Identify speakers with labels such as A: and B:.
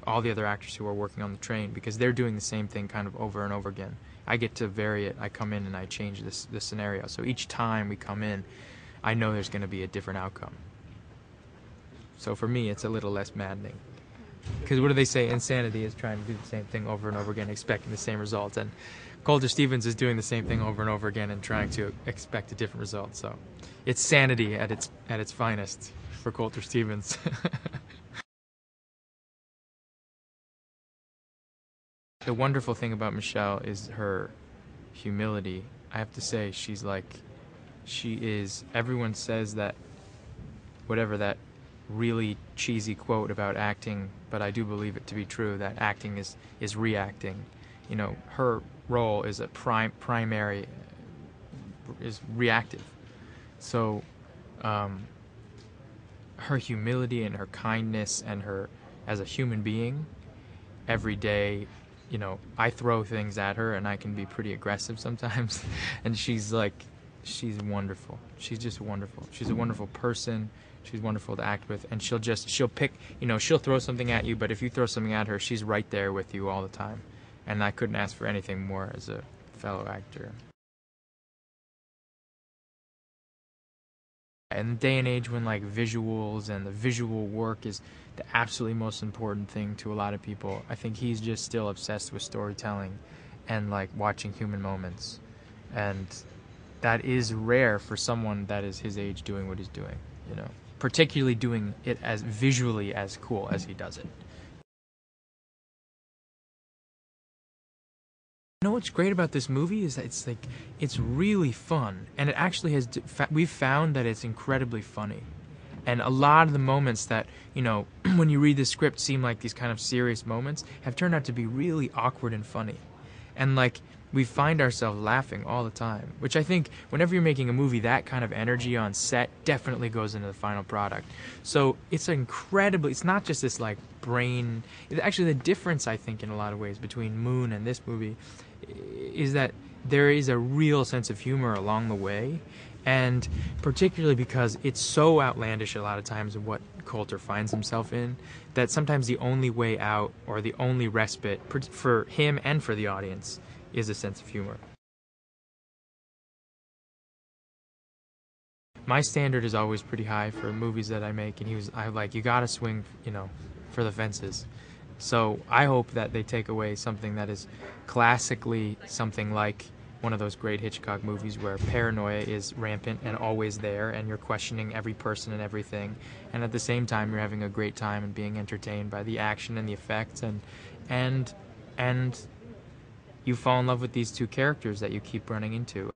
A: all the other actors who are working on the train, because they're doing the same thing kind of over and over again. I get to vary it. I come in and I change this scenario. So each time we come in, I know there's going to be a different outcome. So for me, it's a little less maddening. Because what do they say? Insanity is trying to do the same thing over and over again, expecting the same results. And Coulter Stevens is doing the same thing over and over again and trying to expect a different result. So it's sanity at its finest for Coulter Stevens. The wonderful thing about Michelle is her humility. I have to say, she is, everyone says that, whatever that really cheesy quote about acting, but I do believe it to be true, that acting is reacting. You know, her role is a primary, is reactive. So, her humility and her kindness and her, as a human being, every day, you know, I throw things at her and I can be pretty aggressive sometimes, and she's wonderful. She's just wonderful. She's a wonderful person. She's wonderful to act with, and she'll pick, you know, she'll throw something at you, but if you throw something at her, she's right there with you all the time. And I couldn't ask for anything more as a fellow actor. In the day and age when like visuals and the visual work is the absolutely most important thing to a lot of people, I think he's just still obsessed with storytelling and like watching human moments. And that is rare for someone that is his age doing what he's doing, you know, particularly doing it as visually as cool as he does it. You know what's great about this movie is that it's really fun, and it actually has, we've found that it's incredibly funny. And a lot of the moments that, you know, when you read the script seem like these kind of serious moments have turned out to be really awkward and funny. And like, we find ourselves laughing all the time, which I think whenever you're making a movie, that kind of energy on set definitely goes into the final product. So it's it's not just this like brain, actually the difference I think in a lot of ways between Moon and this movie is that there is a real sense of humor along the way, and particularly because it's so outlandish a lot of times of what Coulter finds himself in, that sometimes the only way out or the only respite for him and for the audience is a sense of humor. My standard is always pretty high for movies that I make, and I like, you gotta swing, you know, for the fences. So I hope that they take away something that is classically something like one of those great Hitchcock movies where paranoia is rampant and always there, and you're questioning every person and everything, and at the same time you're having a great time and being entertained by the action and the effects, and you fall in love with these two characters that you keep running into.